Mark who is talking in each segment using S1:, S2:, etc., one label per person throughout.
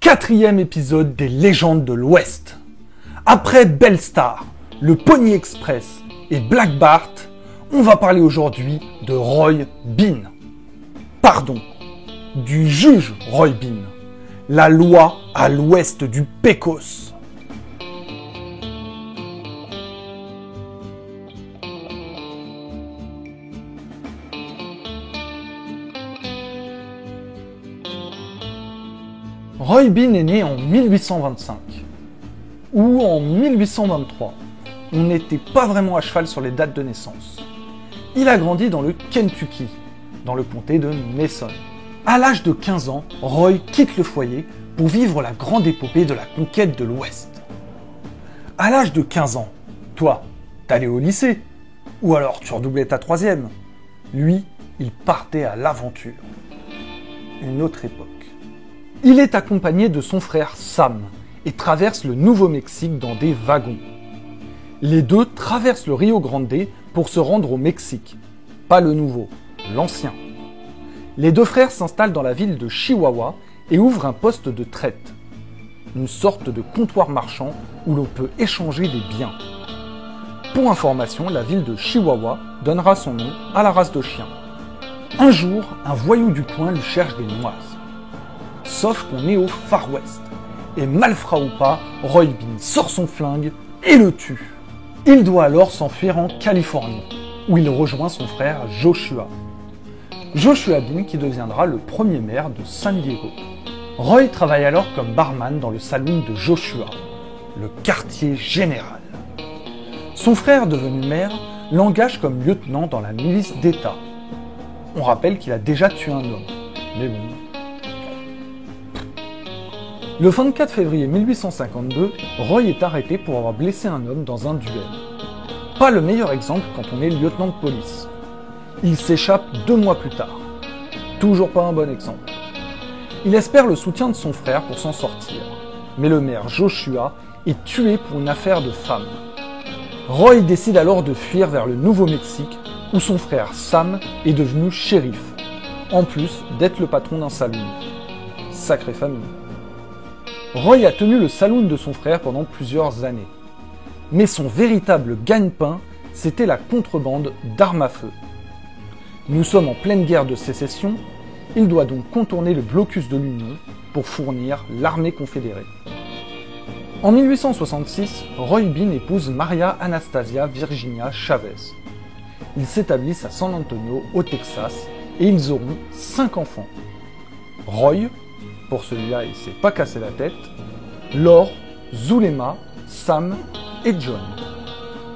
S1: 4e épisode des légendes de l'Ouest. Après Bellstar, le Pony Express et Black Bart, on va parler aujourd'hui de Roy Bean. Pardon, du juge Roy Bean, la loi à l'ouest du Pecos. Roy Bean est né en 1825 ou en 1823. On n'était pas vraiment à cheval sur les dates de naissance. Il a grandi dans le Kentucky, dans le comté de Mason. À l'âge de 15 ans, Roy quitte le foyer pour vivre la grande épopée de la conquête de l'Ouest. À l'âge de 15 ans, toi, t'allais au lycée, ou alors tu redoublais ta 3e. Lui, il partait à l'aventure. Une autre époque. Il est accompagné de son frère Sam et traverse le Nouveau-Mexique dans des wagons. Les deux traversent le Rio Grande pour se rendre au Mexique. Pas le nouveau, l'ancien. Les deux frères s'installent dans la ville de Chihuahua et ouvrent un poste de traite. Une sorte de comptoir marchand où l'on peut échanger des biens. Pour information, la ville de Chihuahua donnera son nom à la race de chien. Un jour, un voyou du coin lui cherche des noises. Sauf qu'on est au Far West. Et malfrat ou pas, Roy Bean sort son flingue et le tue. Il doit alors s'enfuir en Californie, où il rejoint son frère Joshua. Joshua Bean qui deviendra le premier maire de San Diego. Roy travaille alors comme barman dans le saloon de Joshua, le quartier général. Son frère devenu maire l'engage comme lieutenant dans la milice d'État. On rappelle qu'il a déjà tué un homme, mais bon. Le 24 février 1852, Roy est arrêté pour avoir blessé un homme dans un duel. Pas le meilleur exemple quand on est lieutenant de police. Il s'échappe 2 mois plus tard. Toujours pas un bon exemple. Il espère le soutien de son frère pour s'en sortir. Mais le maire Joshua est tué pour une affaire de femme. Roy décide alors de fuir vers le Nouveau-Mexique où son frère Sam est devenu shérif. En plus d'être le patron d'un saloon. Sacrée famille. Roy a tenu le saloon de son frère pendant plusieurs années. Mais son véritable gagne-pain, c'était la contrebande d'armes à feu. Nous sommes en pleine guerre de sécession, il doit donc contourner le blocus de l'Union pour fournir l'armée confédérée. En 1866, Roy Bean épouse Maria Anastasia Virginia Chavez. Ils s'établissent à San Antonio, au Texas, et ils auront 5 enfants. Roy, pour celui-là il s'est pas cassé la tête, Laure, Zulema, Sam et John.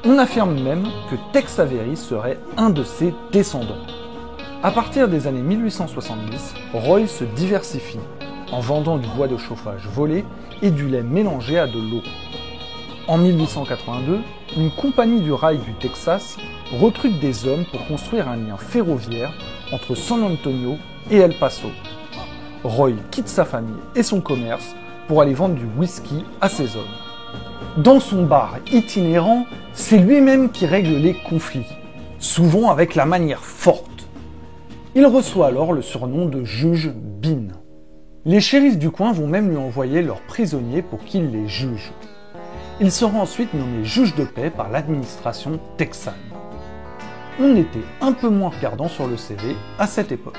S1: On affirme même que Tex Avery serait un de ses descendants. À partir des années 1870, Roy se diversifie en vendant du bois de chauffage volé et du lait mélangé à de l'eau. En 1882, une compagnie du rail du Texas recrute des hommes pour construire un lien ferroviaire entre San Antonio et El Paso. Roy quitte sa famille et son commerce pour aller vendre du whisky à ses hommes. Dans son bar itinérant, c'est lui-même qui règle les conflits, souvent avec la manière forte. Il reçoit alors le surnom de juge Bean. Les shérifs du coin vont même lui envoyer leurs prisonniers pour qu'il les juge. Il sera ensuite nommé juge de paix par l'administration texane. On était un peu moins regardant sur le CV à cette époque.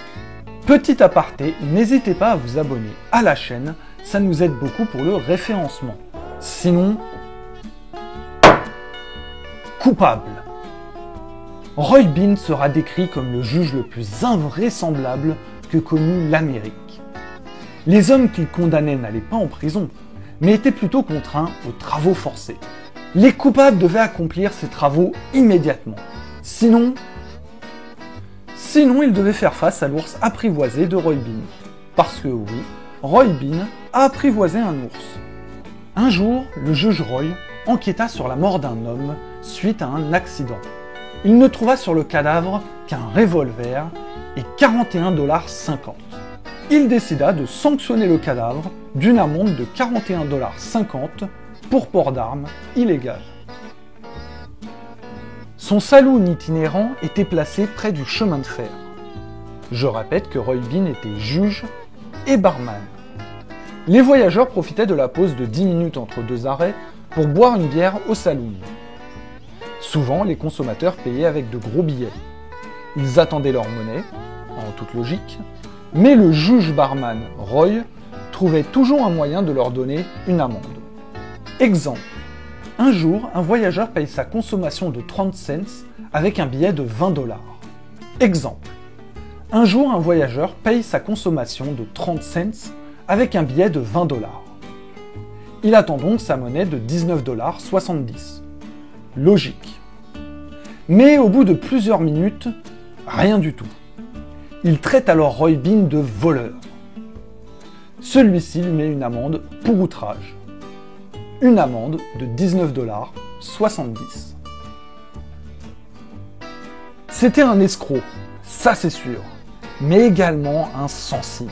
S1: Petit aparté, n'hésitez pas à vous abonner à la chaîne, ça nous aide beaucoup pour le référencement. Sinon, coupable. Roy Bean sera décrit comme le juge le plus invraisemblable que connut l'Amérique. Les hommes qu'il condamnait n'allaient pas en prison, mais étaient plutôt contraints aux travaux forcés. Les coupables devaient accomplir ces travaux immédiatement. Sinon, il devait faire face à l'ours apprivoisé de Roy Bean. Parce que oui, Roy Bean a apprivoisé un ours. Un jour, le juge Roy enquêta sur la mort d'un homme suite à un accident. Il ne trouva sur le cadavre qu'un revolver et 41,50 $. Il décida de sanctionner le cadavre d'une amende de 41,50 $ pour port d'armes illégal. Son saloon itinérant était placé près du chemin de fer. Je répète que Roy Bean était juge et barman. Les voyageurs profitaient de la pause de 10 minutes entre deux arrêts pour boire une bière au saloon. Souvent, les consommateurs payaient avec de gros billets. Ils attendaient leur monnaie, en toute logique, mais le juge barman, Roy, trouvait toujours un moyen de leur donner une amende. Exemple. Un jour, un voyageur paye sa consommation de 30 cents avec un billet de 20 $. Exemple. Un jour, un voyageur paye sa consommation de 30 cents avec un billet de 20 $. Il attend donc sa monnaie de 19,70 $. Logique. Mais au bout de plusieurs minutes, rien du tout. Il traite alors Roy Bean de voleur. Celui-ci lui met une amende pour outrage. Une amende de 19,70 $. C'était un escroc, ça c'est sûr, mais également un sensible.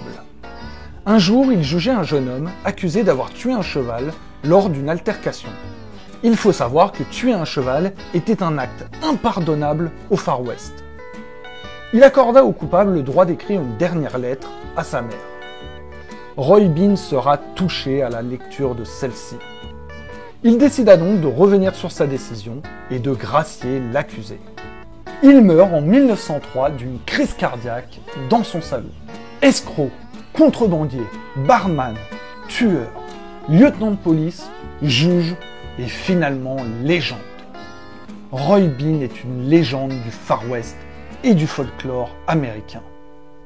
S1: Un jour, il jugeait un jeune homme accusé d'avoir tué un cheval lors d'une altercation. Il faut savoir que tuer un cheval était un acte impardonnable au Far West. Il accorda au coupable le droit d'écrire une dernière lettre à sa mère. Roy Bean sera touché à la lecture de celle-ci. Il décida donc de revenir sur sa décision et de gracier l'accusé. Il meurt en 1903 d'une crise cardiaque dans son salon. Escroc, contrebandier, barman, tueur, lieutenant de police, juge et finalement légende. Roy Bean est une légende du Far West et du folklore américain.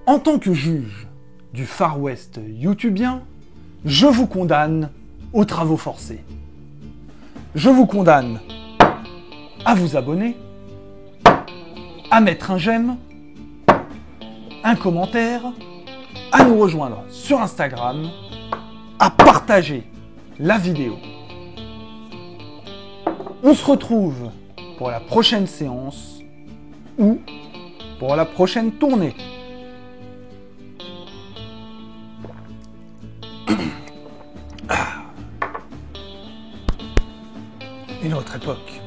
S1: En tant que juge du Far West youtubien, je vous condamne aux travaux forcés. Je vous condamne à vous abonner, à mettre un j'aime, un commentaire, à nous rejoindre sur Instagram, à partager la vidéo. On se retrouve pour la prochaine séance ou pour la prochaine tournée. Une autre époque.